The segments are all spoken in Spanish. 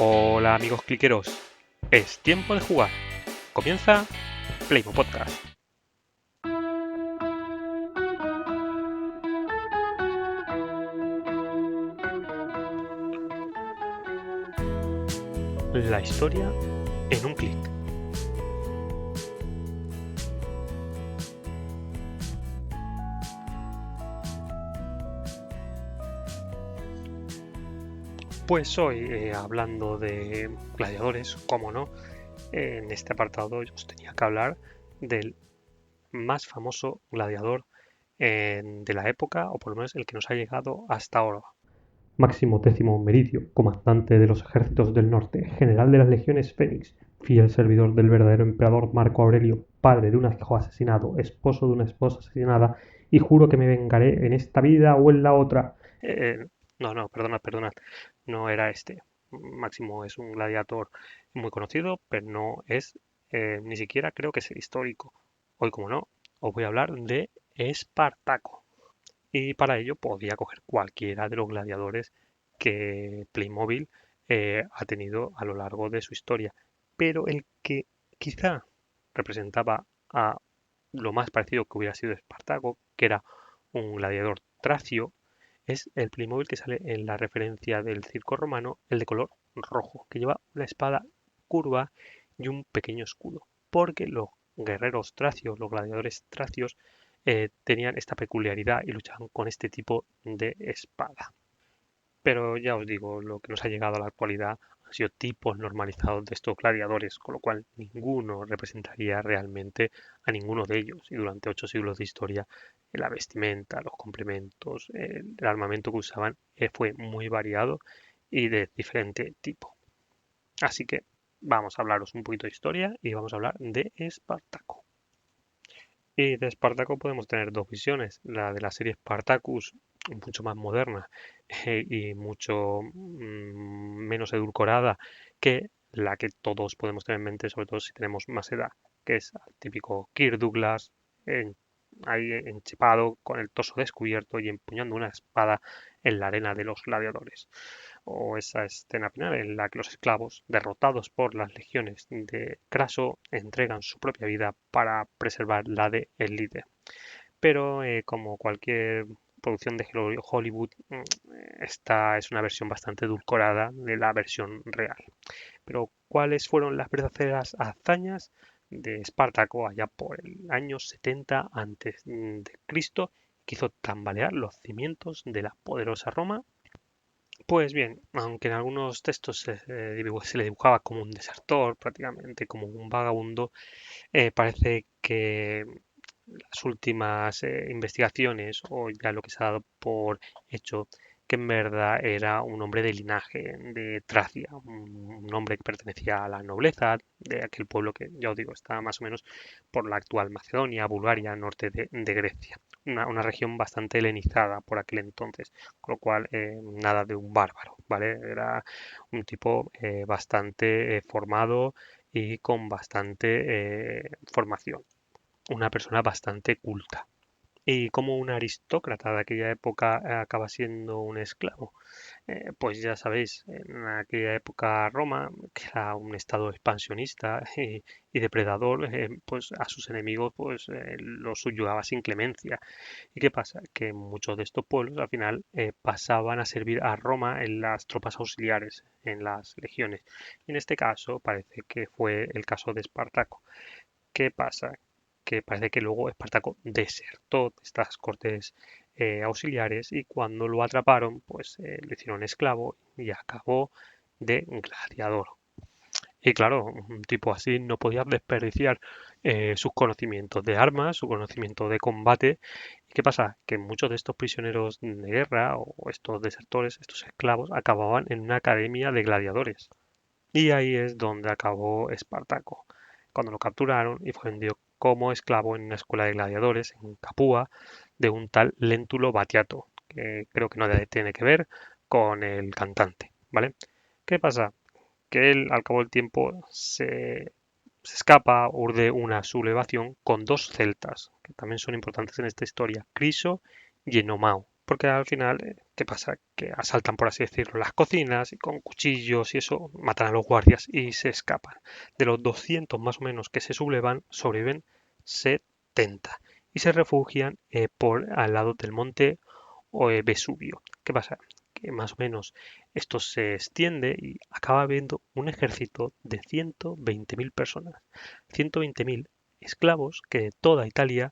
Hola amigos cliqueros, es tiempo de jugar. Comienza Playmo Podcast. La historia en un clic. Pues hoy, hablando de gladiadores, como no, en este apartado os tenía que hablar del más famoso gladiador de la época, o por lo menos el que nos ha llegado hasta ahora. Máximo Décimo Meridio, comandante de los ejércitos del norte, general de las legiones Fénix, fiel servidor del verdadero emperador Marco Aurelio, padre de un hijo asesinado, esposo de una esposa asesinada, y juro que me vengaré en esta vida o en la otra. Eh, no, perdonad, no era este. Máximo es un gladiador muy conocido, pero no es ni siquiera creo que sea histórico. Hoy, como no, os voy a hablar de Espartaco. Y para ello podía coger cualquiera de los gladiadores que Playmobil ha tenido a lo largo de su historia. Pero el que quizá representaba a lo más parecido que hubiera sido Espartaco, que era un gladiador tracio, es el Playmobil que sale en la referencia del circo romano, el de color rojo, que lleva una espada curva y un pequeño escudo. Porque los guerreros tracios, los gladiadores tracios, tenían esta peculiaridad y luchaban con este tipo de espada. Pero ya os digo, lo que nos ha llegado a la actualidad han sido tipos normalizados de estos gladiadores, con lo cual ninguno representaría realmente a ninguno de ellos. Y durante 8 siglos de historia, la vestimenta, los complementos, el armamento que usaban fue muy variado y de diferente tipo. Así que vamos a hablaros un poquito de historia y vamos a hablar de Espartaco. Y de Espartaco podemos tener dos visiones, la de la serie Spartacus, mucho más moderna y mucho menos edulcorada que la que todos podemos tener en mente, sobre todo si tenemos más edad, que es el típico Kirk Douglas en- ahí enchepado, con el torso descubierto y empuñando una espada en la arena de los gladiadores, o esa escena final en la que los esclavos, derrotados por las legiones de Craso, entregan su propia vida para preservar la de el líder. Pero como cualquier producción de Hollywood, esta es una versión bastante edulcorada de la versión real. Pero ¿cuáles fueron las verdaderas hazañas de Espartaco allá por el año 70 antes de Cristo, que hizo tambalear los cimientos de la poderosa Roma? Pues bien, aunque en algunos textos se le dibujaba como un desertor, prácticamente como un vagabundo, parece que las últimas investigaciones, o ya lo que se ha dado por hecho, que en verdad era un hombre de linaje de Tracia, un hombre que pertenecía a la nobleza de aquel pueblo que, ya os digo, está más o menos por la actual Macedonia, Bulgaria, norte de Grecia. Una región bastante helenizada por aquel entonces, con lo cual nada de un bárbaro, ¿vale? Era un tipo bastante formado y con bastante formación, una persona bastante culta. Y como un aristócrata de aquella época acaba siendo un esclavo. Pues ya sabéis, en aquella época Roma, que era un estado expansionista y depredador, pues a sus enemigos pues los subyugaba sin clemencia. ¿Y qué pasa? Que muchos de estos pueblos al final pasaban a servir a Roma en las tropas auxiliares, en las legiones. Y en este caso parece que fue el caso de Espartaco. ¿Qué pasa? Que parece que luego Espartaco desertó de estas cortes auxiliares, y cuando lo atraparon, pues lo hicieron esclavo y acabó de gladiador. Y claro, un tipo así no podía desperdiciar sus conocimientos de armas, su conocimiento de combate. ¿Y qué pasa? Que muchos de estos prisioneros de guerra o estos desertores, estos esclavos, acababan en una academia de gladiadores. Y ahí es donde acabó Espartaco, cuando lo capturaron y fue vendido como esclavo en una escuela de gladiadores en Capua de un tal Léntulo Batiato, que creo que no tiene que ver con el cantante, ¿vale? ¿Qué pasa? Que él, al cabo del tiempo, se escapa, urde una sublevación con dos celtas, que también son importantes en esta historia, Criso y Enomao. porque al final, ¿qué pasa? Que asaltan, por así decirlo, las cocinas y con cuchillos y eso matan a los guardias y se escapan. De los 200 más o menos que se sublevan, sobreviven 70 y se refugian por al lado del monte Vesubio. ¿Qué pasa? Que más o menos esto se extiende y acaba habiendo un ejército de 120.000 personas, 120.000 esclavos que de toda Italia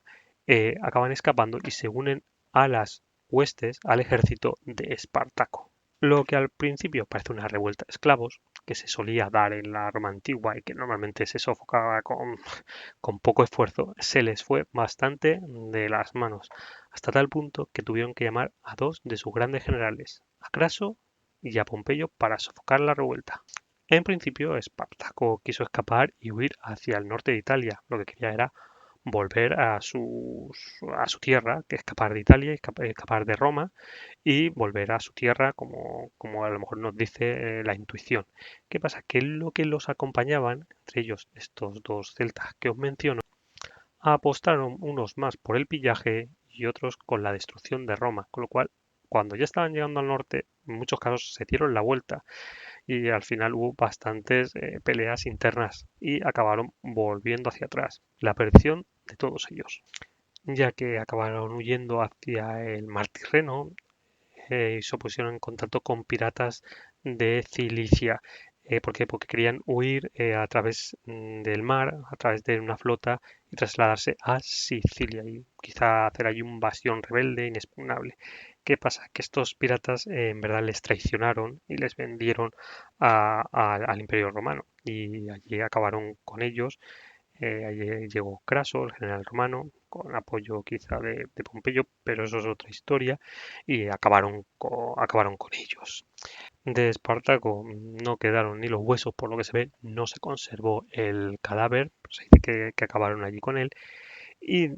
acaban escapando y se unen a las huestes, al ejército de Espartaco. Lo que al principio parece una revuelta de esclavos, que se solía dar en la Roma antigua y que normalmente se sofocaba con poco esfuerzo, se les fue bastante de las manos, hasta tal punto que tuvieron que llamar a dos de sus grandes generales, a Craso y a Pompeyo, para sofocar la revuelta. En principio, Espartaco quiso escapar y huir hacia el norte de Italia. Lo que quería era volver a su tierra, que escapar de Italia, escapar de Roma y volver a su tierra como a lo mejor nos dice la intuición. ¿Qué pasa? Que lo que los acompañaban, entre ellos estos dos celtas que os menciono, apostaron unos más por el pillaje y otros con la destrucción de Roma, con lo cual cuando ya estaban llegando al norte, en muchos casos se dieron la vuelta y al final hubo bastantes peleas internas y acabaron volviendo hacia atrás. La perdición de todos ellos, ya que acabaron huyendo hacia el mar Tirreno y se pusieron en contacto con piratas de Cilicia. ¿Por qué? Porque querían huir a través del mar, a través de una flota y trasladarse a Sicilia y quizá hacer allí un bastión rebelde inexpugnable. ¿Qué pasa? Que estos piratas en verdad les traicionaron y les vendieron al Imperio Romano y allí acabaron con ellos. Allí llegó Craso, el general romano, con apoyo quizá de Pompeyo, pero eso es otra historia, y acabaron con ellos. De Espartaco no quedaron ni los huesos, por lo que se ve, no se conservó el cadáver, se dice que acabaron allí con él, y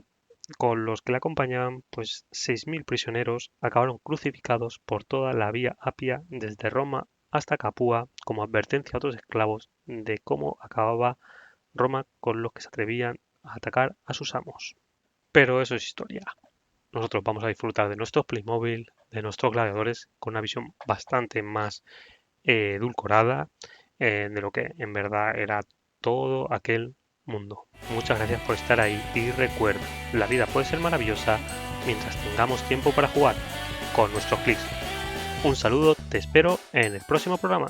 con los que le acompañaban, pues 6.000 prisioneros acabaron crucificados por toda la vía Apia desde Roma hasta Capua como advertencia a otros esclavos de cómo acababa Roma con los que se atrevían a atacar a sus amos. Pero eso es historia. Nosotros vamos a disfrutar de nuestros Playmobil, de nuestros gladiadores, con una visión bastante más edulcorada de lo que en verdad era todo aquel mundo. Muchas gracias por estar ahí y recuerda, la vida puede ser maravillosa mientras tengamos tiempo para jugar con nuestros clics. Un saludo, te espero en el próximo programa.